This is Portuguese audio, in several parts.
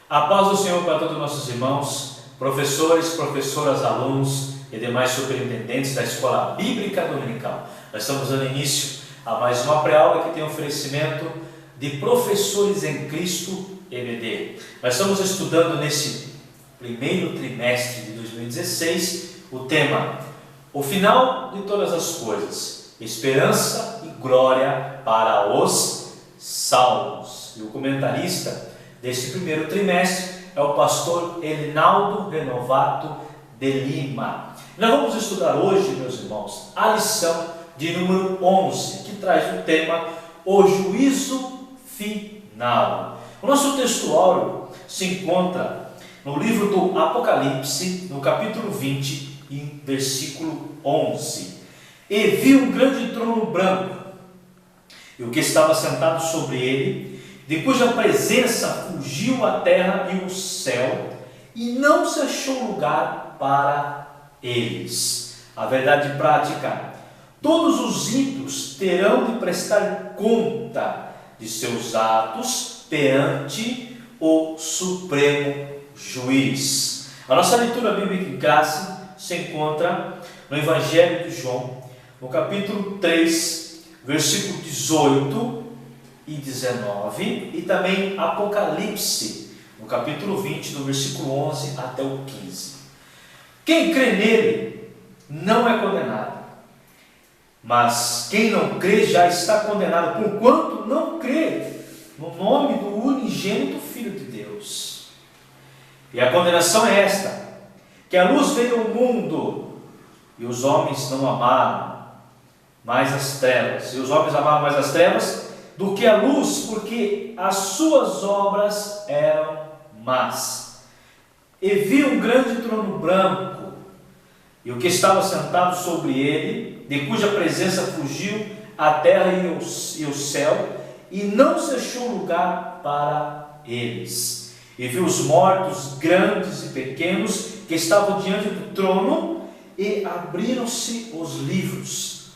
A paz do Senhor para todos os nossos irmãos, professores, professoras, alunos e demais superintendentes da Escola Bíblica Dominical. Nós estamos dando início a mais uma pré-aula que tem oferecimento de Professores em Cristo EBD. Nós estamos estudando nesse primeiro trimestre de 2016 o tema O final de todas as coisas, esperança e glória para os salvos. E o comentarista deste primeiro trimestre é o pastor Elinaldo Renovato de Lima. Nós vamos estudar hoje, meus irmãos, a lição de número 11, que traz o tema O Juízo Final. O nosso textuário se encontra no livro do Apocalipse, no capítulo 20, em versículo 11. E vi um grande trono branco, e o que estava sentado sobre ele, de cuja presença fugiu a terra e o céu, e não se achou lugar para eles. A verdade prática: todos os ímpios terão de prestar conta de seus atos perante o Supremo Juiz. A nossa leitura bíblica em classe se encontra no Evangelho de João, no capítulo 3, versículo 18 e 19, e também Apocalipse, no capítulo 20, do versículo 11 até o 15. Quem crê nele não é condenado, mas quem não crê já está condenado, porquanto não crê no nome do unigênito Filho de Deus. E a condenação é esta: que a luz veio ao mundo, e os homens não amaram mais as trevas, e os homens amaram mais as trevas do que a luz, porque as suas obras eram más. E vi um grande trono branco, e o que estava sentado sobre ele, de cuja presença fugiu a terra e o céu, e não se achou lugar para eles. E vi os mortos, grandes e pequenos, que estavam diante do trono, e abriram-se os livros.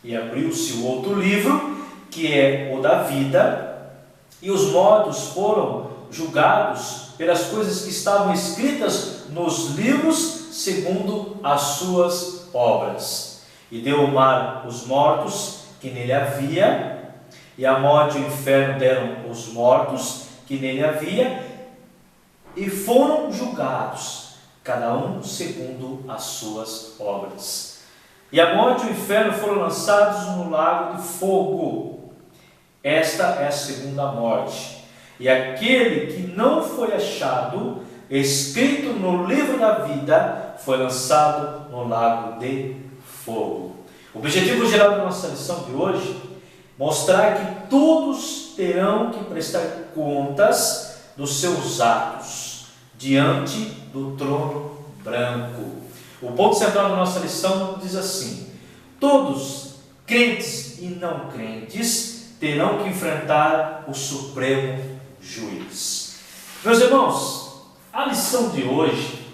E abriu-se o outro livro, que é o da vida, e os mortos foram julgados pelas coisas que estavam escritas nos livros, segundo as suas obras. E deu o mar os mortos que nele havia, e a morte e o inferno deram os mortos que nele havia, e foram julgados, cada um segundo as suas obras. E a morte e o inferno foram lançados no lago de fogo. Esta é a segunda morte. E aquele que não foi achado escrito no livro da vida foi lançado no lago de fogo. O objetivo geral da nossa lição de hoje: mostrar que todos terão que prestar contas dos seus atos diante do trono branco. O ponto central da nossa lição diz assim: todos, crentes e não crentes, terão que enfrentar o Supremo Juiz. Meus irmãos, a lição de hoje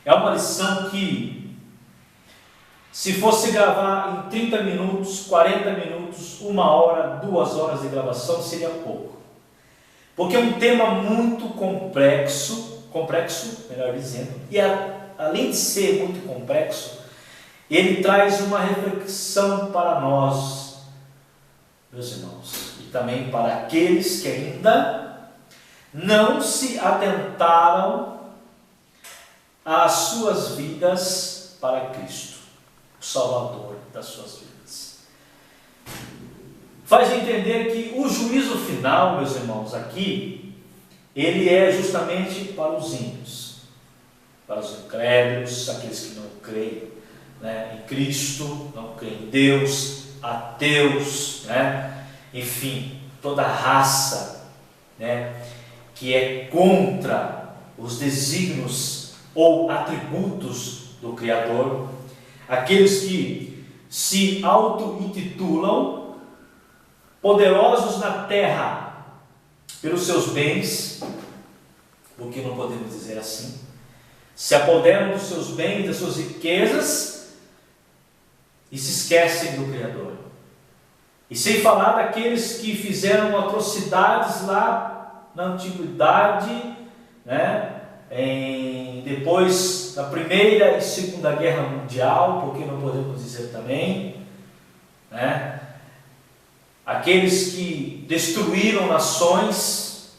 é uma lição que, se fosse gravar em 30 minutos, 40 minutos, 1 hora, 2 horas de gravação, seria pouco. Porque é um tema muito complexo, melhor dizendo, e além de ser muito complexo, ele traz uma reflexão para nós, meus irmãos, e também para aqueles que ainda não se atentaram às suas vidas para Cristo, o Salvador das suas vidas. Faz entender que o juízo final, meus irmãos, aqui, ele é justamente para os ímpios, para os incrédulos, aqueles que não creem, em Cristo, não creem em Deus, ateus, enfim, toda a raça, que é contra os desígnios ou atributos do Criador, aqueles que se auto-intitulam poderosos na terra pelos seus bens, o que não podemos dizer assim, se apoderam dos seus bens, das suas riquezas, e se esquecem do Criador. E sem falar daqueles que fizeram atrocidades lá na antiguidade, né? Depois da Primeira e Segunda Guerra Mundial, porque não podemos dizer também, né? Aqueles que destruíram nações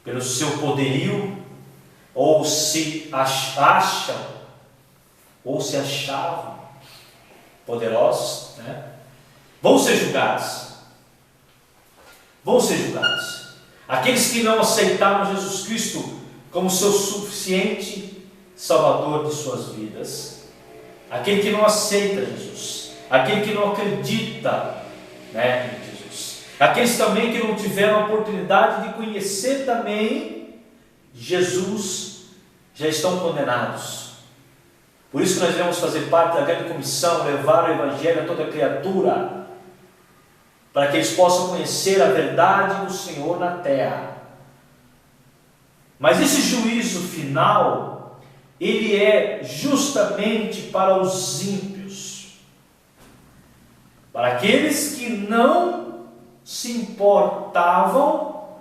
pelo seu poderio, ou se achavam poderosos, né? Vão ser julgados. Vão ser julgados. Aqueles que não aceitaram Jesus Cristo como seu suficiente Salvador de suas vidas, aquele que não aceita Jesus, aquele que não acredita, né, em Jesus, aqueles também que não tiveram a oportunidade de conhecer também Jesus, já estão condenados. Por isso que nós devemos fazer parte da grande comissão, levar o Evangelho a toda criatura, para que eles possam conhecer a verdade do Senhor na terra. Mas esse juízo final, ele é justamente para os ímpios, para aqueles que não se importavam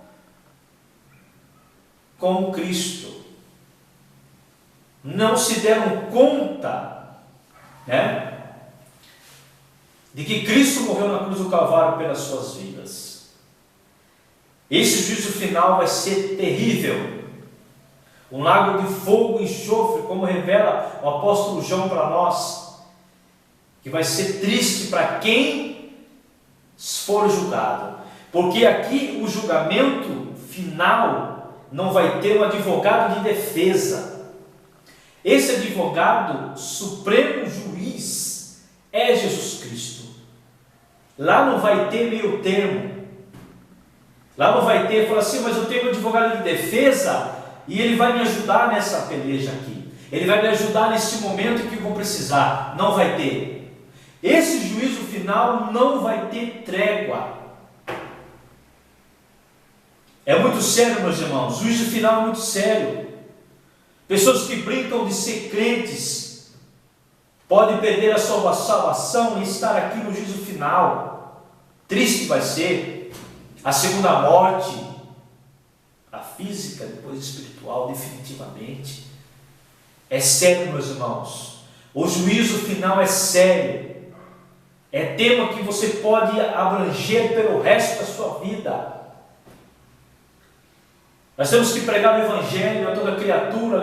com Cristo, não se deram conta, né, de que Cristo morreu na cruz do Calvário pelas suas vidas. Esse juízo final vai ser terrível, um lago de fogo e enxofre, como revela o apóstolo João para nós, que vai ser triste para quem for julgado, porque aqui o julgamento final não vai ter um advogado de defesa. Esse advogado, supremo juiz, é Jesus Cristo. Lá não vai ter meio termo. Lá não vai ter, fala assim, mas eu tenho um advogado de defesa e ele vai me ajudar nessa peleja aqui. Ele vai me ajudar nesse momento que eu vou precisar. Não vai ter. Esse juízo final não vai ter trégua. É muito sério, meus irmãos. O juízo final é muito sério. Pessoas que brincam de ser crentes podem perder a sua salvação e estar aqui no juízo final. Triste vai ser a segunda morte, a física, depois a espiritual, definitivamente. É sério, meus irmãos. O juízo final é sério. É tema que você pode abranger pelo resto da sua vida. Nós temos que pregar o Evangelho a toda criatura,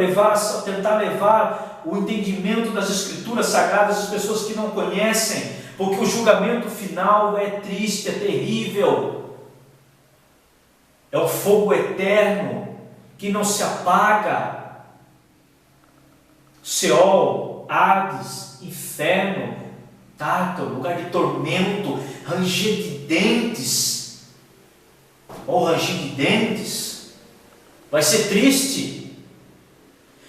tentar levar o entendimento das Escrituras Sagradas às pessoas que não conhecem, porque o julgamento final é triste, é terrível. É o fogo eterno que não se apaga. Seol, Hades, inferno, Tártaro, lugar de tormento, ranger de dentes, ou ranger de dentes. Vai ser triste.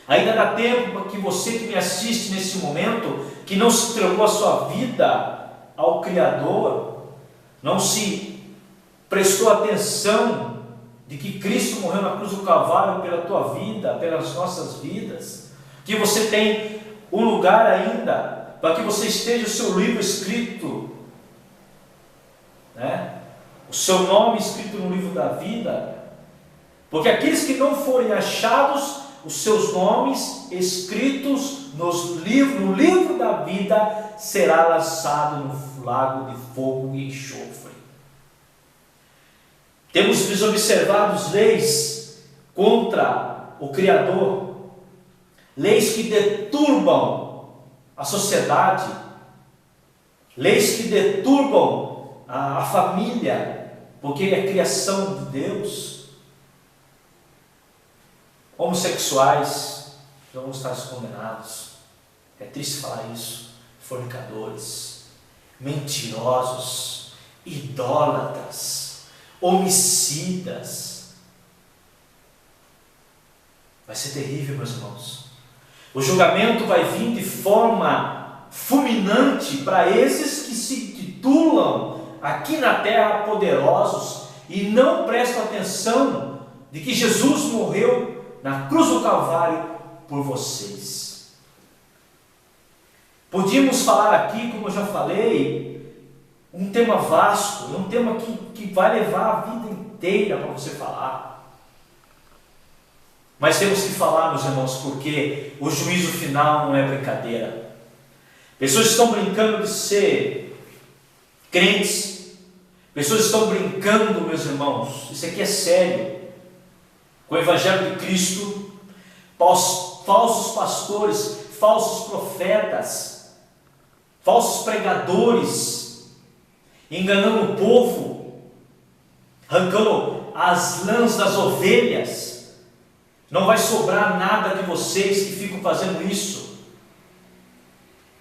Ainda dá tempo para que você que me assiste nesse momento, que não se entregou a sua vida ao Criador, não se prestou atenção de que Cristo morreu na cruz do Calvário pela tua vida, pelas nossas vidas, que você tem um lugar ainda, para que você esteja o seu livro escrito, né? O seu nome escrito no livro da vida. Porque aqueles que não forem achados, os seus nomes escritos no livro da vida, será lançado no lago de fogo e enxofre. Temos observado leis contra o Criador, leis que deturbam a sociedade, leis que deturbam a família, porque é criação de Deus. Homossexuais já vão estar condenados. É triste falar isso. Fornicadores, mentirosos, idólatras, homicidas. Vai ser terrível, meus irmãos. O julgamento vai vir de forma fulminante para esses que se titulam aqui na terra poderosos e não prestam atenção de que Jesus morreu na cruz do Calvário por vocês. Podíamos falar aqui, como eu já falei, um tema vasto, um tema que vai levar a vida inteira para você falar. Mas temos que falar, meus irmãos, porque o juízo final não é brincadeira. Pessoas estão brincando de ser crentes, pessoas estão brincando, meus irmãos, isso aqui é sério, com o Evangelho de Cristo, falsos pastores, falsos profetas, falsos pregadores, enganando o povo, arrancando as lãs das ovelhas. Não vai sobrar nada de vocês que ficam fazendo isso.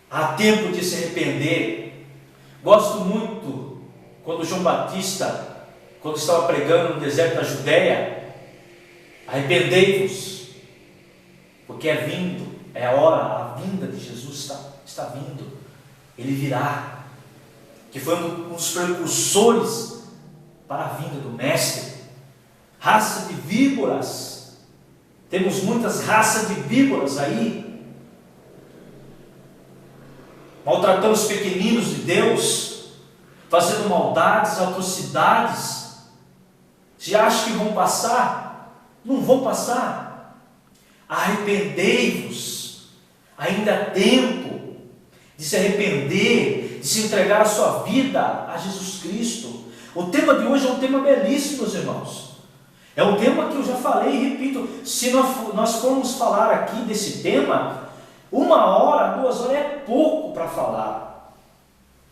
Há tempo de se arrepender. Gosto muito quando João Batista, quando estava pregando no deserto da Judéia, arrependei-vos, porque é vindo, é a hora, a vinda de Jesus está vindo, Ele virá, que foi um dos precursores para a vinda do Mestre. Raça de víboras, temos muitas raças de víboras aí, maltratando os pequeninos de Deus, fazendo maldades, atrocidades. Se acham que vão passar, não vão passar. Arrependei-vos, ainda há tempo de se arrepender, de se entregar a sua vida a Jesus Cristo. O tema de hoje é um tema belíssimo, meus irmãos. É um tema que eu já falei e repito. Se nós formos falar aqui desse tema, 1 hora, 2 horas é pouco para falar,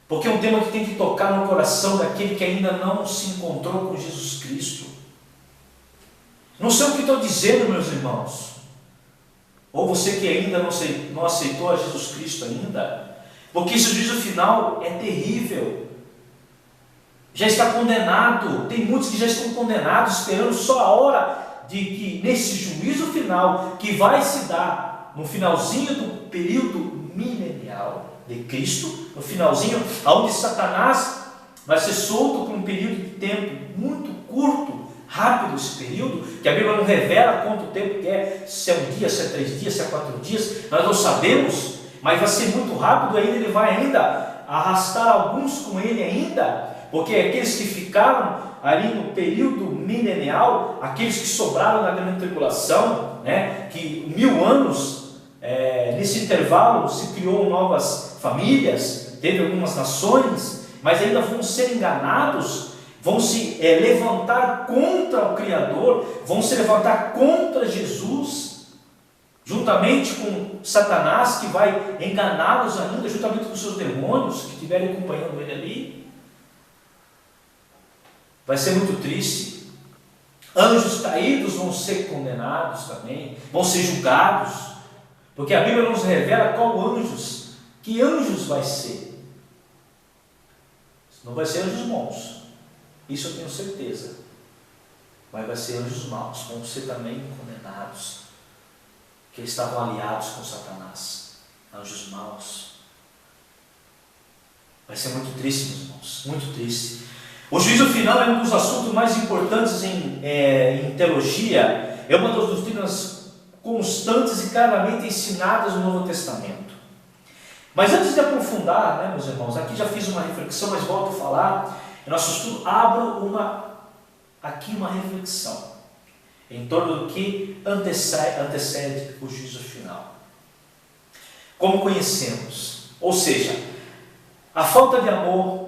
porque é um tema que tem que tocar no coração daquele que ainda não se encontrou com Jesus Cristo. Não sei o que estou dizendo, meus irmãos, ou você que ainda não aceitou a Jesus Cristo ainda, porque esse juízo final é terrível. Já está condenado, tem muitos que já estão condenados, esperando só a hora de que nesse juízo final, que vai se dar no finalzinho do período milenial de Cristo, no finalzinho, onde Satanás vai ser solto por um período de tempo muito curto, rápido esse período, que a Bíblia não revela quanto tempo que é, se é um dia, se é 3 dias, se é 4 dias, nós não sabemos, mas vai ser muito rápido ainda, ele vai ainda arrastar alguns com ele ainda, porque aqueles que ficaram ali no período milenial, aqueles que sobraram na grande tribulação, né, que 1000 anos, nesse intervalo se criou novas famílias, teve algumas nações, mas ainda vão ser enganados, vão se levantar contra o Criador, vão se levantar contra Jesus, juntamente com Satanás, que vai enganá-los ainda, juntamente com os seus demônios que estiverem acompanhando ele ali. Vai ser muito triste. Anjos caídos vão ser condenados também, vão ser julgados, porque a Bíblia nos revela que anjos vai ser. Não vai ser anjos bons, isso eu tenho certeza, mas vai ser anjos maus, vão ser também condenados, que eles estavam aliados com Satanás, anjos maus. Vai ser muito triste, meus irmãos, muito triste. O juízo final é um dos assuntos mais importantes em teologia, é uma das doutrinas constantes e claramente ensinadas no Novo Testamento. Mas antes de aprofundar, né, meus irmãos, aqui já fiz uma reflexão, mas volto a falar, em nosso estudo abro uma reflexão em torno do que antecede o juízo final. Como conhecemos, ou seja, a falta de amor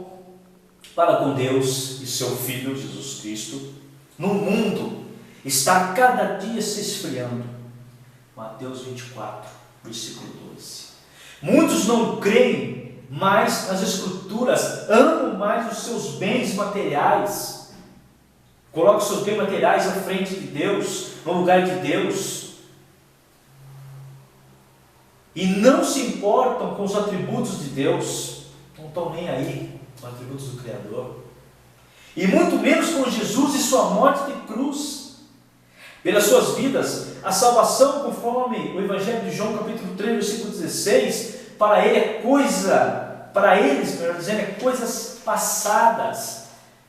para com Deus e seu Filho Jesus Cristo no mundo está cada dia se esfriando. Mateus 24, versículo 12. Muitos não creem mais nas Escrituras, amam mais os seus bens materiais, colocam os seus bens materiais à frente de Deus, no lugar de Deus, e não se importam com os atributos de Deus, não estão nem aí com os atributos do Criador, e muito menos com Jesus e sua morte de cruz. Pelas suas vidas, a salvação, conforme o Evangelho de João, capítulo 3, versículo 16, para eles, melhor dizendo, é coisas passadas,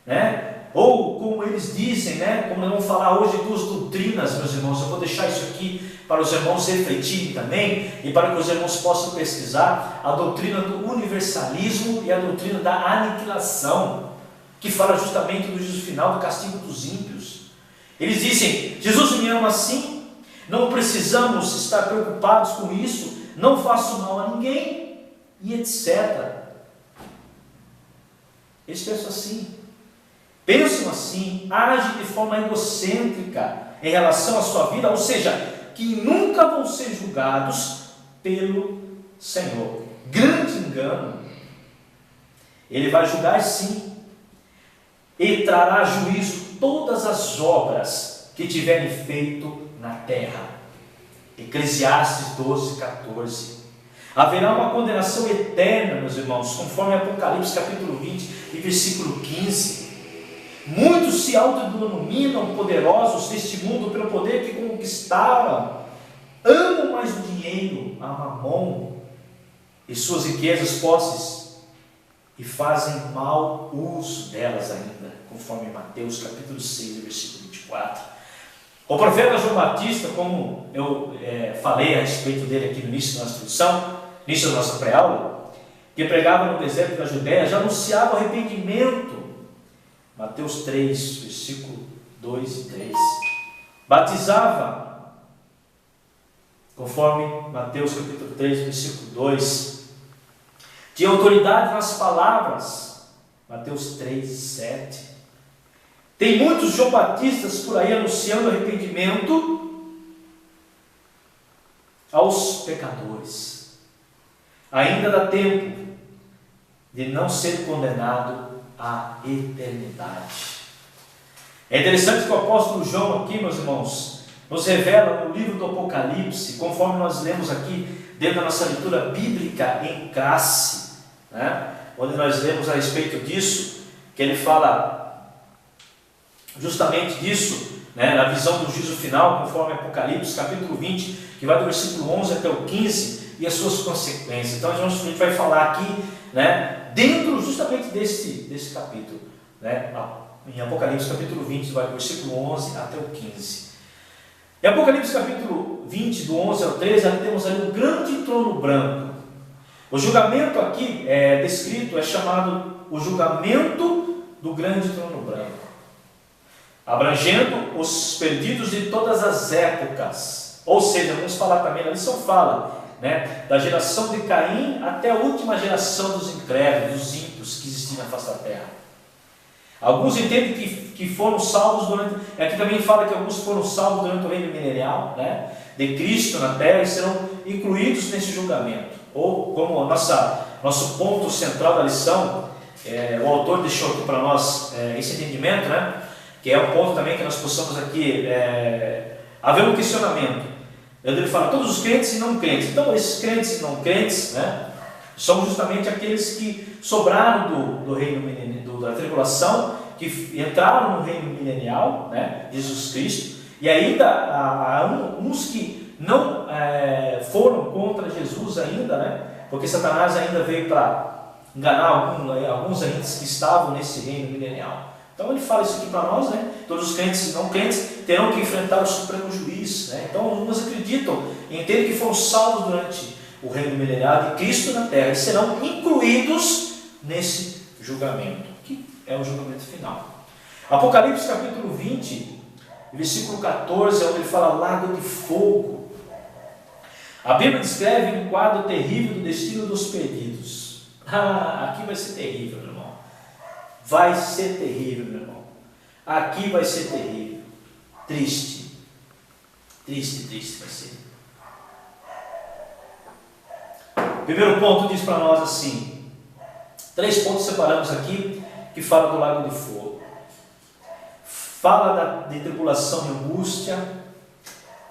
né? Ou como eles dizem, né? Como nós vamos falar hoje, 2 doutrinas, meus irmãos, eu vou deixar isso aqui para os irmãos refletirem também, e para que os irmãos possam pesquisar, a doutrina do universalismo e a doutrina da aniquilação, que fala justamente do juízo final, do castigo dos ímpios. Eles dizem: Jesus me ama assim, Não precisamos estar preocupados com isso. Não faço mal a ninguém, e etc. Eles pensam assim. Pensam assim, agem de forma egocêntrica em relação à sua vida, ou seja, que nunca vão ser julgados pelo Senhor. Grande engano. Ele vai julgar sim, e trará a juízo todas as obras que tiverem feito na terra. Eclesiastes 12:14. Haverá uma condenação eterna, meus irmãos, conforme Apocalipse capítulo 20 e versículo 15. Muitos se autodenominam poderosos deste mundo pelo poder que conquistaram, amam mais o dinheiro, a mamon e suas riquezas, posses, e fazem mau uso delas ainda, conforme Mateus capítulo 6, versículo 24. O profeta João Batista, como eu falei a respeito dele aqui no início da nossa introdução, início da nossa pré-aula, que pregava no deserto da Judéia, já anunciava o arrependimento. Mateus 3, versículo 2 e 3. Batizava, conforme Mateus capítulo 3, versículo 2. Tinha autoridade nas palavras, Mateus 3, 7. Tem muitos João Batistas por aí anunciando arrependimento aos pecadores. Ainda dá tempo de não ser condenado à eternidade. É interessante que o apóstolo João aqui, meus irmãos, nos revela no livro do Apocalipse, conforme nós lemos aqui dentro da nossa leitura bíblica em classe, né? Onde nós lemos a respeito disso, que ele fala justamente disso, né? Na visão do juízo final, conforme Apocalipse capítulo 20, que vai do versículo 11 até o 15, e as suas consequências. Então a gente vai falar aqui, né? Dentro justamente desse capítulo, né? Em Apocalipse capítulo 20, vai do versículo 11 até o 15. Em Apocalipse capítulo 20, do 11 ao 13, nós temos ali um grande trono branco. O julgamento aqui descrito é chamado o julgamento do grande trono branco, abrangendo os perdidos de todas as épocas. Ou seja, vamos falar também, a lição fala, né, da geração de Caim até a última geração dos incrédulos, dos ímpios que existiam na face da terra. Alguns entendem que foram salvos durante... Aqui também fala que alguns foram salvos durante o reino milenial, né, de Cristo na terra, e serão incluídos nesse julgamento. Ou, como nosso ponto central da lição, o autor deixou aqui para nós esse entendimento, né, que é um ponto também que nós possamos aqui haver um questionamento. Ele fala todos os crentes e não crentes. Então, esses crentes e não crentes, né, são justamente aqueles que sobraram do reino da tribulação, que entraram no reino milenial, né, Jesus Cristo, e ainda há uns que não foram contra Jesus ainda, né, porque Satanás ainda veio para enganar alguns ainda que estavam nesse reino milenial. Então ele fala isso aqui para nós, né? Todos os crentes e não crentes terão que enfrentar o supremo juiz, né? Então alguns acreditam, entendem que foram salvos durante o reino milenial de Cristo na terra e serão incluídos nesse julgamento, que é o julgamento final. Apocalipse capítulo 20, versículo 14, é onde ele fala lago de fogo. A Bíblia descreve um quadro terrível do destino dos perdidos. Aqui vai ser terrível, meu irmão. Vai ser terrível, meu irmão. Aqui vai ser terrível. Triste. Triste, triste vai ser. Primeiro ponto diz para nós assim. 3 pontos separamos aqui que fala do lago de fogo. Fala de tribulação e angústia.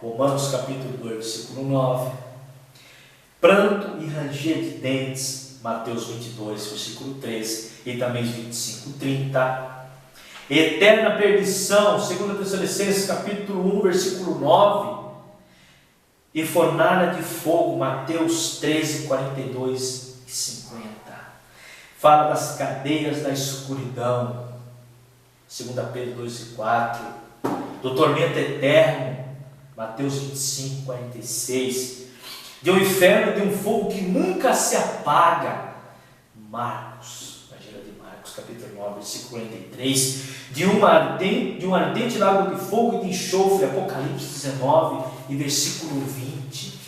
Romanos capítulo 2, versículo 9. Pranto e ranger de dentes. Mateus 22, versículo 13. E também 25, 30. Eterna perdição. 2 Tessalonicenses capítulo 1, versículo 9. E fornalha de fogo. Mateus 13, 42 e 50. Fala das cadeias da escuridão. 2 Pedro 2 e 4. Do tormento eterno. Mateus 25, 46. De um inferno, de um fogo que nunca se apaga. Marcos Marcos capítulo 9, versículo 43, de um ardente lago de fogo e de enxofre, Apocalipse 19 e versículo 20.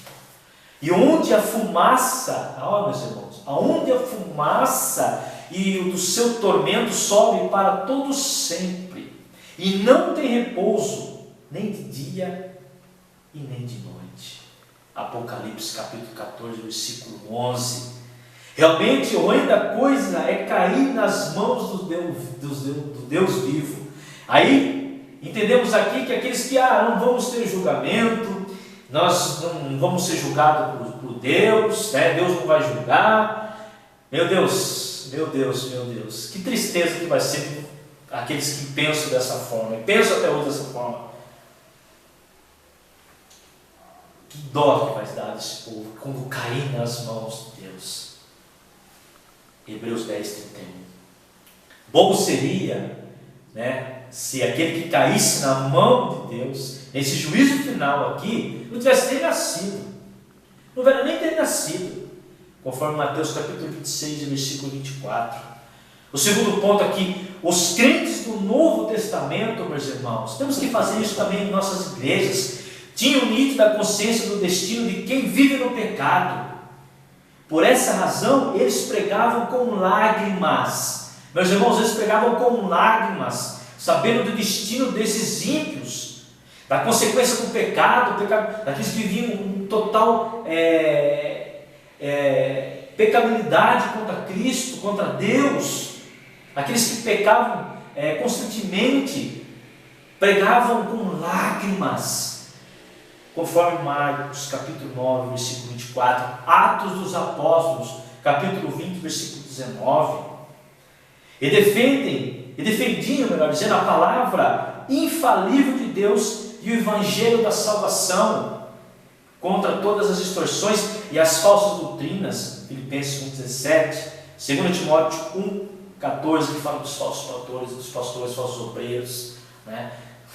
E onde a fumaça, meus irmãos, aonde a fumaça e o do seu tormento sobe para todo sempre, e não tem repouso, nem de dia e nem de noite. Apocalipse capítulo 14, versículo 11. Realmente, a única coisa é cair nas mãos do Deus vivo. Aí, entendemos aqui que aqueles que não vamos ter julgamento, nós não vamos ser julgados por Deus, né? Deus não vai julgar. Meu Deus, que tristeza que vai ser aqueles que pensam dessa forma, e pensam até hoje dessa forma. Que dó que vai dar desse povo quando cair nas mãos de Deus. Hebreus 10, 31. Bom seria, né, se aquele que caísse na mão de Deus, nesse juízo final aqui, não tivesse nem nascido. Não vai nem ter nascido. Conforme Mateus capítulo 26, versículo 24. O segundo ponto aqui, os crentes do Novo Testamento, meus irmãos, temos que fazer isso também em nossas igrejas, tinham nítida consciência do destino de quem vive no pecado. Por essa razão, eles pregavam com lágrimas. Meus irmãos, eles pregavam com lágrimas, sabendo do destino desses ímpios, da consequência do pecado, daqueles que viviam em total pecabilidade contra Cristo, contra Deus, aqueles que pecavam constantemente, pregavam com lágrimas. Conforme Marcos capítulo 9, versículo 24, Atos dos Apóstolos, capítulo 20, versículo 19, e defendiam, melhor dizendo, a palavra infalível de Deus e o evangelho da salvação, contra todas as distorções e as falsas doutrinas. Filipenses 1,17, 2 Timóteo 1,14, que fala dos falsos pastores, falsos obreiros, né?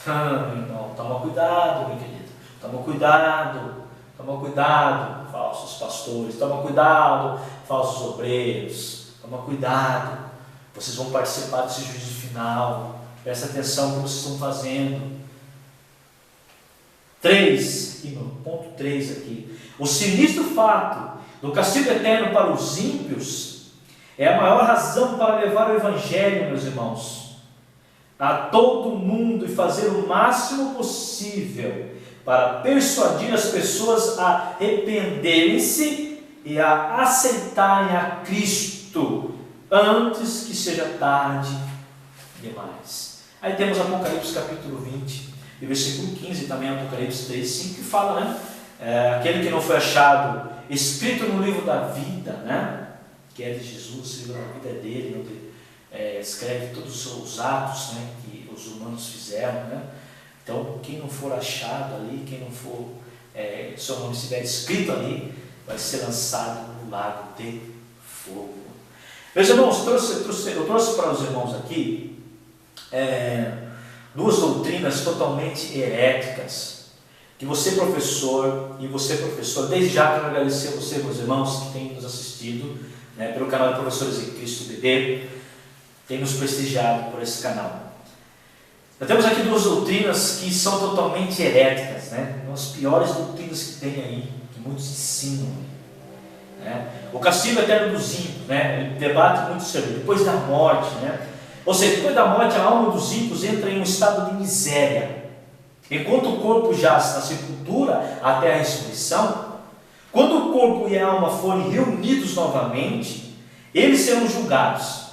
Irmão, toma cuidado, meu querido. Toma cuidado, falsos pastores, toma cuidado, falsos obreiros, toma cuidado, vocês vão participar desse juízo final, presta atenção no que vocês estão fazendo. 3, ponto 3 aqui, o sinistro fato do castigo eterno para os ímpios é a maior razão para levar o evangelho, meus irmãos, a todo mundo e fazer o máximo possível para persuadir as pessoas a arrependerem-se e a aceitarem a Cristo antes que seja tarde demais. Aí temos Apocalipse capítulo 20 e versículo 15, também Apocalipse 3, 5, que fala, né? Aquele que não foi achado escrito no livro da vida, né? Que é de Jesus, o livro da vida é dele, onde escreve todos os seus atos, né? Que os humanos fizeram, né? Então, quem não for achado ali, quem não for, seu nome estiver escrito ali, vai ser lançado no lago de fogo. Meus irmãos, eu trouxe para os irmãos aqui duas doutrinas totalmente heréticas, que você professor, desde já quero agradecer a você, meus irmãos, que têm nos assistido, né, pelo canal de Professores em Cristo BD, tem nos prestigiado por esse canal. Nós temos aqui duas doutrinas que são totalmente heréticas, né? As piores doutrinas que tem aí, que muitos ensinam, né? O castigo eterno dos ímpios, né? Ele debate muito sobre depois da morte, né? Ou seja, depois da morte a alma dos ímpios entra em um estado de miséria, enquanto o corpo jaz na sepultura até a ressurreição. Quando o corpo e a alma forem reunidos novamente, eles serão julgados.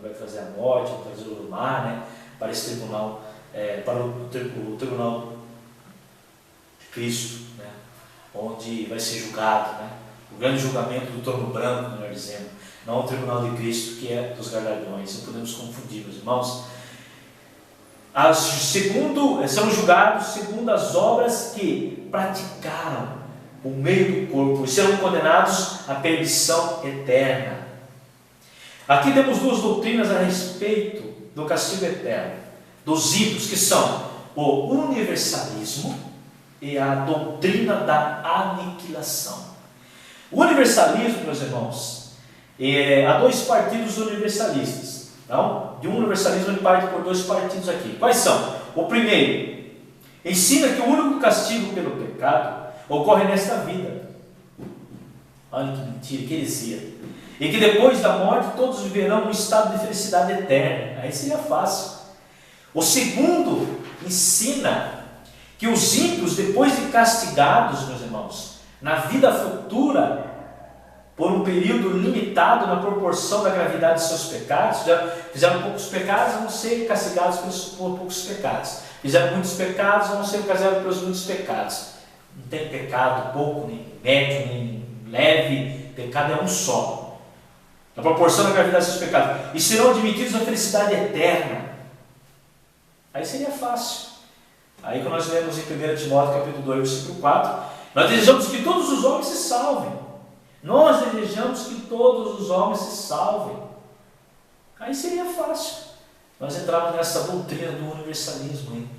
Vai trazer a morte, vai trazer o mar, né, para esse tribunal, para o tribunal de Cristo, né, onde vai ser julgado, né, o grande julgamento do trono branco, melhor dizendo, não o tribunal de Cristo, que é dos galardões. Não podemos confundir, meus irmãos. São julgados segundo as obras que praticaram por meio do corpo e serão condenados à perdição eterna. Aqui temos duas doutrinas a respeito do castigo eterno, dos ímpios, que são o universalismo e a doutrina da aniquilação. O universalismo, meus irmãos, há dois partidos universalistas. Então, de um universalismo ele parte por dois partidos aqui. Quais são? O primeiro, ensina que o único castigo pelo pecado ocorre nesta vida. Olha que mentira, que heresia. E que depois da morte todos viverão um estado de felicidade eterna. Aí seria fácil. O segundo ensina que os ímpios, depois de castigados, meus irmãos, na vida futura, por um período limitado na proporção da gravidade de seus pecados, já fizeram poucos pecados, vão ser castigados por poucos pecados. Fizeram muitos pecados, vão ser castigados pelos muitos pecados. Não tem pecado pouco, nem médio, nem leve, pecado é um só. Na proporção da gravidade de seus pecados. E serão admitidos na felicidade eterna. Aí seria fácil. Aí quando nós lemos em 1 Timóteo capítulo 2, versículo 4, nós desejamos que todos os homens se salvem. Nós desejamos que todos os homens se salvem. Aí seria fácil. Nós entramos nessa doutrina do universalismo, hein?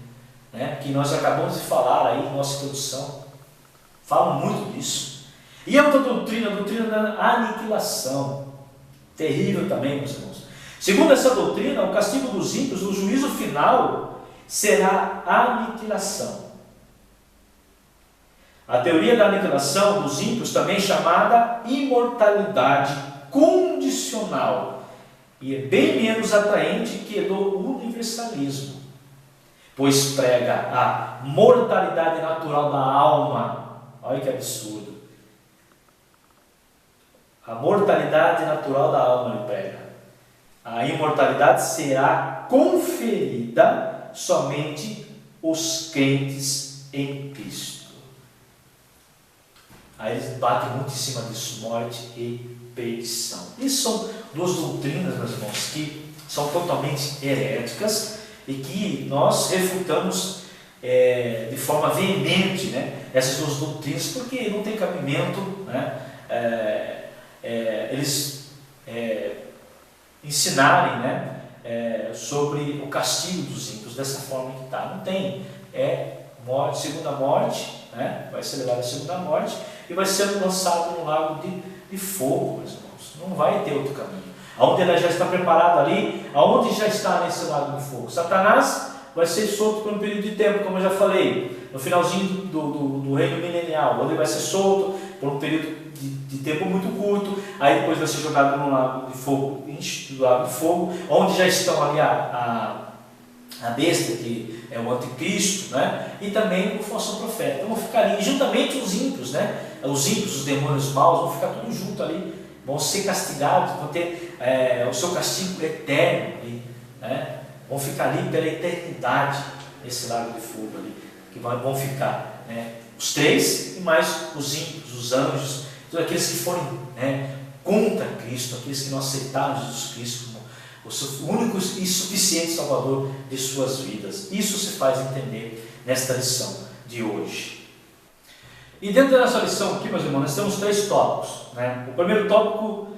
Né? Que nós acabamos de falar aí na nossa introdução. Falam muito disso. E a outra doutrina, a doutrina da aniquilação. Terrível também, meus irmãos. Segundo essa doutrina, o castigo dos ímpios no juízo final será a aniquilação. A teoria da aniquilação dos ímpios também é chamada imortalidade condicional e é bem menos atraente que do universalismo, pois prega a mortalidade natural da alma. Olha que absurdo. A mortalidade natural da alma ele prega. A imortalidade será conferida somente aos crentes em Cristo. Aí eles batem muito em cima disso, morte e perdição. Isso são duas doutrinas, meus irmãos, que são totalmente heréticas e que nós refutamos de forma veemente, né, essas duas doutrinas, porque não tem cabimento, né, eles ensinarem, né, sobre o castigo dos ímpios dessa forma que está. Não tem. Morte, segunda morte, né, vai ser levado à segunda morte e vai ser lançado no lago de fogo, meus irmãos. Não vai ter outro caminho. Aonde ela já está preparada ali, aonde já está nesse lago de fogo? Satanás vai ser solto por um período de tempo, como eu já falei, no finalzinho do reino milenial, onde ele vai ser solto por um período de tempo muito curto, aí depois vai ser jogado no lago de fogo, onde já estão ali a besta, que é o anticristo, né? E também o falso profeta. Então vão ficar ali, juntamente os ímpios, né? Os ímpios, os demônios maus, vão ficar tudo junto ali, vão ser castigados, vão ter o seu castigo eterno, né? Vão ficar ali pela eternidade, nesse lago de fogo ali, que vão ficar, né? Os três e mais os ímpios, os anjos, todos aqueles que forem, né, contra Cristo, aqueles que não aceitaram Jesus Cristo como o único e suficiente Salvador de suas vidas. Isso se faz entender nesta lição de hoje. E dentro dessa lição aqui, meus irmãos, nós temos três tópicos, né? O primeiro tópico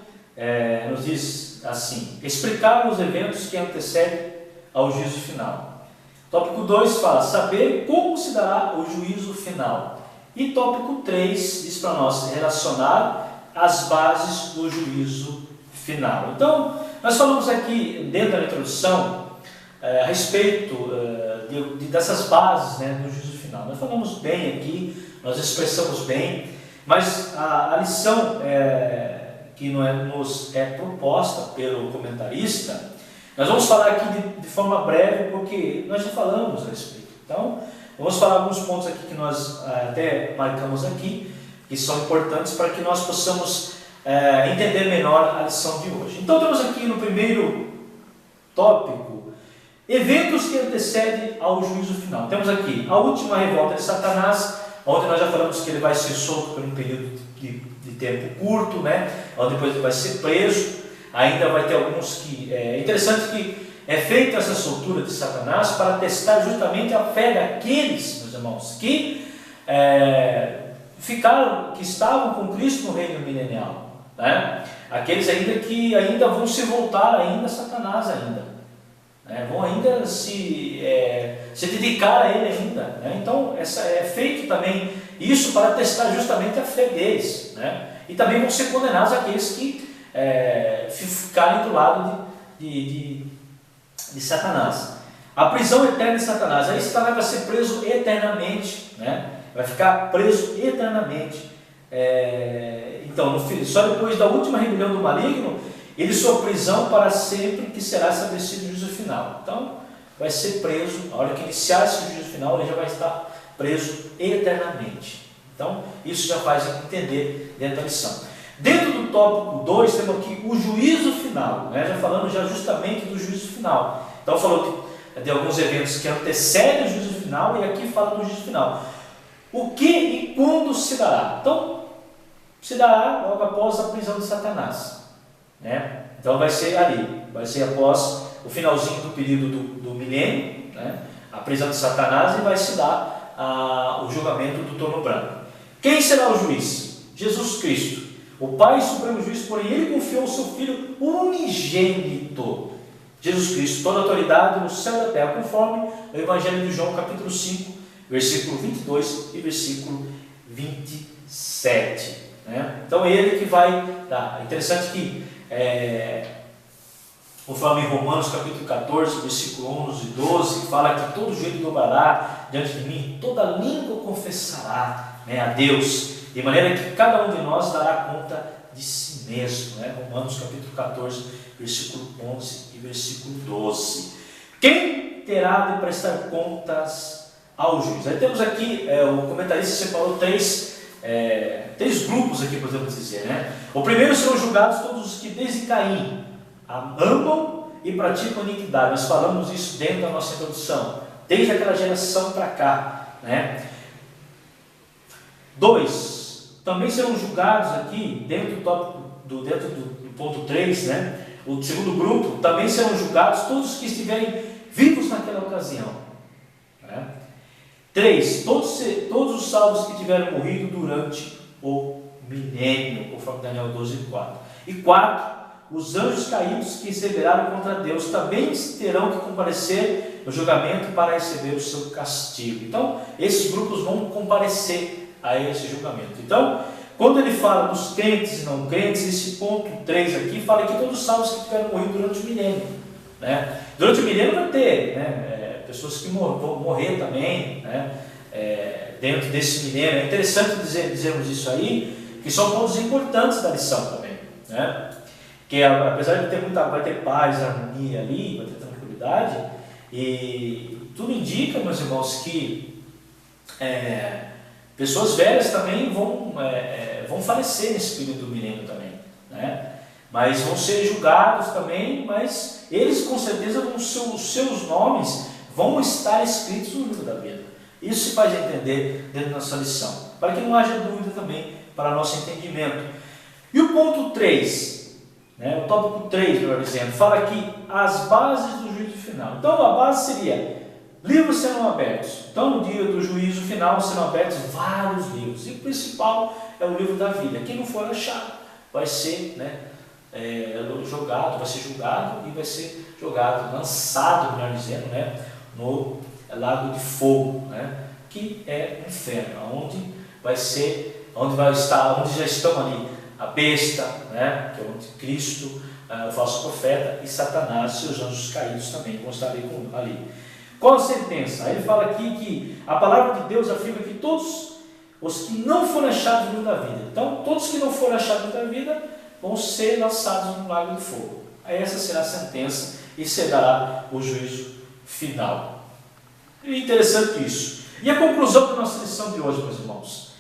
nos diz assim: explicar os eventos que antecedem ao juízo final. Tópico 2 fala: saber como se dará o juízo final. E tópico 3 diz para nós: relacionar as bases do juízo final. Então, nós falamos aqui, dentro da introdução, a respeito dessas bases, né, do juízo final. Nós falamos bem aqui, nós expressamos bem, mas a lição que nos é proposta pelo comentarista, nós vamos falar aqui de forma breve, porque nós já falamos a respeito. Então, vamos falar alguns pontos aqui que nós até marcamos aqui, que são importantes para que nós possamos entender melhor a lição de hoje. Então, temos aqui no primeiro tópico, eventos que antecedem ao juízo final. Temos aqui a última revolta de Satanás, onde nós já falamos que ele vai ser solto por um período de tempo curto, né? Onde depois ele vai ser preso. Ainda vai ter alguns que... É interessante que é feita essa soltura de Satanás para testar justamente a fé daqueles, meus irmãos, que estavam com Cristo no reino milenial, né? Aqueles ainda que ainda vão se voltar ainda a Satanás ainda, né? Vão ainda se dedicar a ele ainda, né? Então é feito também isso para testar justamente a fé deles, né? E também vão ser condenados aqueles que ficarem do lado de Satanás. A prisão eterna de Satanás. Aí Satanás vai ser preso eternamente, né? Vai ficar preso eternamente. Então, só depois da última rebelião do maligno, ele sua prisão para sempre, que será estabelecido o juízo final. Então, vai ser preso, a hora que iniciar esse juízo final, ele já vai estar preso eternamente. Então, isso já faz entender dentro da lição. Dentro do tópico 2, temos aqui o juízo final, né? Já falando justamente do juízo final. Então, falou de alguns eventos que antecedem o juízo final, e aqui fala do juízo final. O que e quando se dará? Então, se dará logo após a prisão de Satanás, né? Então, vai ser ali, vai ser após o finalzinho do período do milênio, né? A prisão de Satanás, e vai se dar o julgamento do trono branco. Quem será o juiz? Jesus Cristo, o Pai Supremo Juiz, porém ele confiou o seu Filho unigênito, Jesus Cristo, toda a autoridade no céu e na terra, conforme o Evangelho de João, capítulo 5, versículo 22 e versículo 27. Né? Então, ele que vai dar. É interessante que, conforme em Romanos, capítulo 14, versículo 11 e 12, que fala que todo joelho dobrará diante de mim, toda língua confessará, né, a Deus, de maneira que cada um de nós dará conta de si mesmo. Né? Romanos, capítulo 14, versículo 11 e versículo 12. Quem terá de prestar contas ao juiz? Aí temos aqui, o comentarista separou três grupos aqui, podemos dizer. Né? O primeiro serão julgados todos os que desde Caim amam e praticam iniquidade. Nós falamos isso dentro da nossa introdução, desde aquela geração para cá. Né? 2. Também serão julgados aqui, dentro do ponto 3, né? O segundo grupo, também serão julgados todos os que estiverem vivos naquela ocasião. Né? 3. Todos os salvos que tiverem morrido durante o milênio, conforme Daniel 12:4. E 4. Os anjos caídos que se rebelaram contra Deus também terão que comparecer no julgamento para receber o seu castigo. Então, esses grupos vão comparecer a esse julgamento. Então, quando ele fala dos crentes e não crentes, esse ponto 3 aqui fala que todos os salvos que tiveram morrido durante o milênio. Né? Durante o milênio vai ter, né, pessoas que vão morrer também, né, dentro desse milênio. É interessante dizermos isso aí, que são pontos importantes da lição também. Né? Que apesar de vai ter paz, harmonia ali, vai ter tranquilidade, e tudo indica, meus irmãos, que pessoas velhas também vão falecer nesse período do milênio também, né? Mas vão ser julgados também, mas eles com certeza os seus nomes vão estar escritos no livro da vida. Isso se faz entender dentro da nossa lição, para que não haja dúvida também para nosso entendimento. E o ponto 3, né, o tópico 3, melhor dizendo, fala aqui as bases do juízo final. Então a base seria: livros serão abertos. Então, no dia do juízo final, serão abertos vários livros. E o principal é o livro da vida. Quem não for achado vai ser, né, jogado, vai ser julgado e vai ser jogado, lançado, melhor dizendo, né, no lago de fogo, né, que é o inferno, onde já estão ali a besta, né, que é o anticristo, o falso profeta, e Satanás, seus anjos caídos também vão estar ali. Qual a sentença? Aí ele fala aqui que a palavra de Deus afirma que todos os que não foram achados no livro da vida, então todos que não foram achados no livro da vida vão ser lançados no lago de fogo. Aí essa será a sentença e será o juízo final. É interessante isso. E a conclusão da nossa lição de hoje, meus irmãos: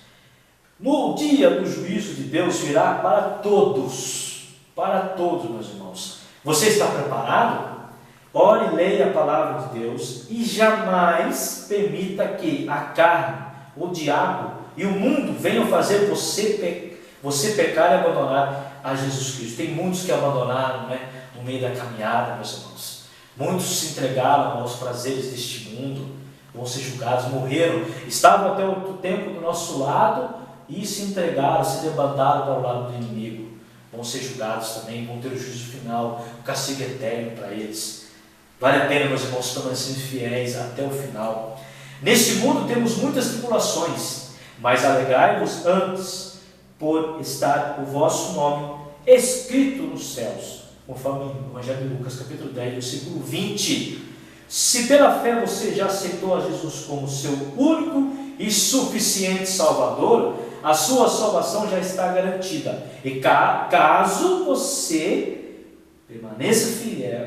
no dia do juízo de Deus virá para todos, meus irmãos. Você está preparado? Ore e leia a palavra de Deus e jamais permita que a carne, o diabo e o mundo venham fazer você pecar e abandonar a Jesus Cristo. Tem muitos que abandonaram, né, no meio da caminhada, meus irmãos. Muitos se entregaram aos prazeres deste mundo, vão ser julgados, morreram, estavam até o tempo do nosso lado e se entregaram, se debandaram para o lado do inimigo. Vão ser julgados também, vão ter o juízo final, o castigo eterno para eles. Vale a pena, meus irmãos, permanecerem fiéis até o final. Neste mundo temos muitas tribulações, mas alegrai-vos antes, por estar o vosso nome escrito nos céus, conforme o Evangelho de Lucas, capítulo 10, versículo 20. Se pela fé você já aceitou a Jesus como seu único e suficiente Salvador, a sua salvação já está garantida. E caso você permaneça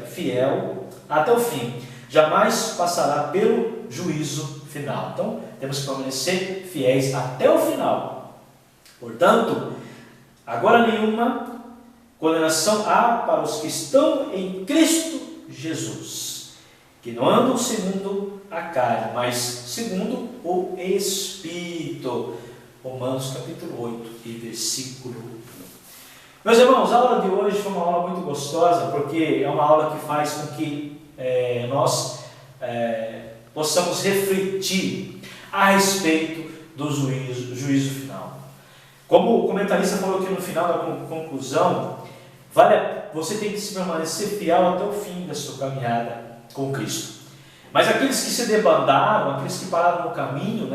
fiel até o fim, jamais passará pelo juízo final. Então, temos que permanecer fiéis até o final. Portanto, agora nenhuma condenação há para os que estão em Cristo Jesus, que não andam segundo a carne, mas segundo o Espírito. Romanos capítulo 8 e versículo 1. Meus irmãos, a aula de hoje foi uma aula muito gostosa, porque é uma aula que faz com que nós possamos refletir a respeito do juízo final. Como o comentarista falou aqui no final da conclusão, você tem que se permanecer fiel até o fim da sua caminhada com Cristo. Mas aqueles que se debandaram, aqueles que pararam no caminho,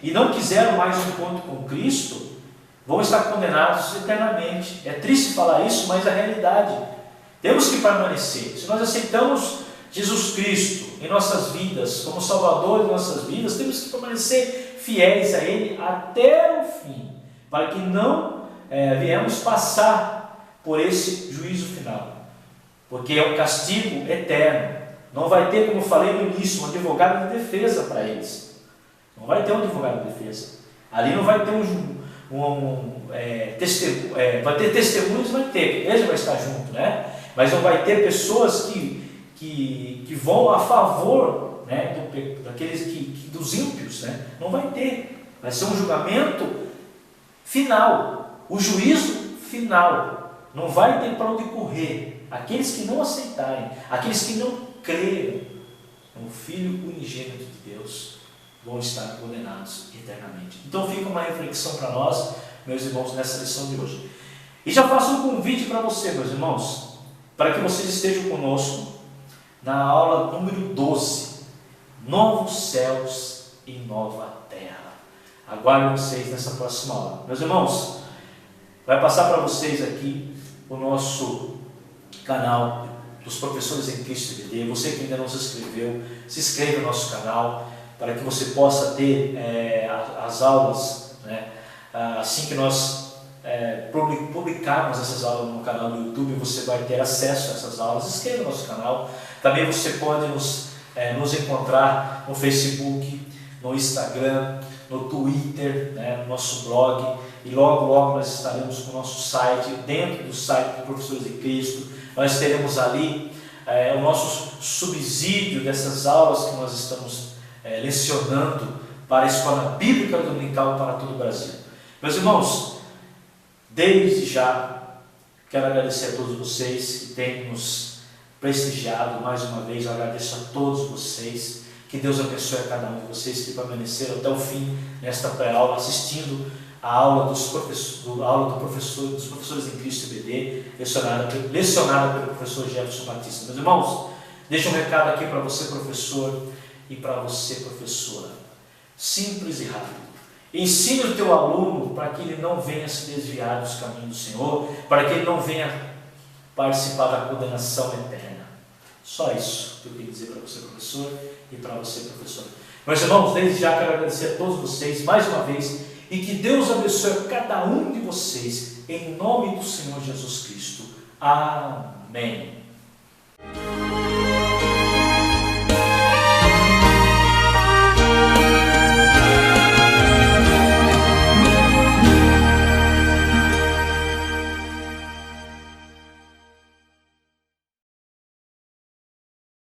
e não quiseram mais um encontro com Cristo, vão estar condenados eternamente. É triste falar isso, mas é a realidade. Temos que permanecer. Se nós aceitamos Jesus Cristo em nossas vidas, como Salvador de nossas vidas, temos que permanecer fiéis a Ele até o fim, para que não viemos passar por esse juízo final, porque é um castigo eterno. Não vai ter, como eu falei no início, um advogado de defesa para eles. Não vai ter um advogado de defesa. Ali não vai ter vai ter testemunhos, vai ter, a igreja vai estar junto, mas não vai ter pessoas que vão a favor, dos ímpios, Não vai ter. Vai ser um julgamento final, o juízo final. Não vai ter para onde correr. Aqueles que não aceitarem, aqueles que não creram no Filho unigênito de Deus, vão estar condenados eternamente. Então fica uma reflexão para nós, meus irmãos, nessa lição de hoje. E já faço um convite para você, meus irmãos, para que vocês estejam conosco na aula número 12, Novos Céus e Nova Terra. Aguardo vocês nessa próxima aula. Meus irmãos, vai passar para vocês aqui o nosso canal dos Professores em Cristo EBD. Você que ainda não se inscreveu, se inscreva no nosso canal, para que você possa ter as aulas, assim que nós publicarmos essas aulas no canal do YouTube, você vai ter acesso a essas aulas. Inscreva no nosso canal. Também você pode nos encontrar no Facebook, no Instagram, no Twitter, no nosso blog, e logo nós estaremos com o nosso site, dentro do site do Professores em Cristo. Nós teremos ali o nosso subsídio dessas aulas que nós estamos lecionando para a Escola Bíblica Dominical para todo o Brasil. Meus irmãos, desde já quero agradecer a todos vocês que têm nos prestigiado mais uma vez. Eu agradeço a todos vocês. Que Deus abençoe a cada um de vocês que permaneceram até o fim nesta pré-aula, assistindo a aula dos Professores em Cristo EBD, lecionada pelo professor Jefferson Batista. Meus irmãos, deixo um recado aqui para você, professor, e para você, professora. Simples e rápido. Ensine o teu aluno para que ele não venha se desviar dos caminhos do Senhor, para que ele não venha participar da condenação eterna. Só isso que eu queria dizer para você, professor, e para você, professora. Meus irmãos, desde já quero agradecer a todos vocês mais uma vez, e que Deus abençoe cada um de vocês, em nome do Senhor Jesus Cristo. Amém.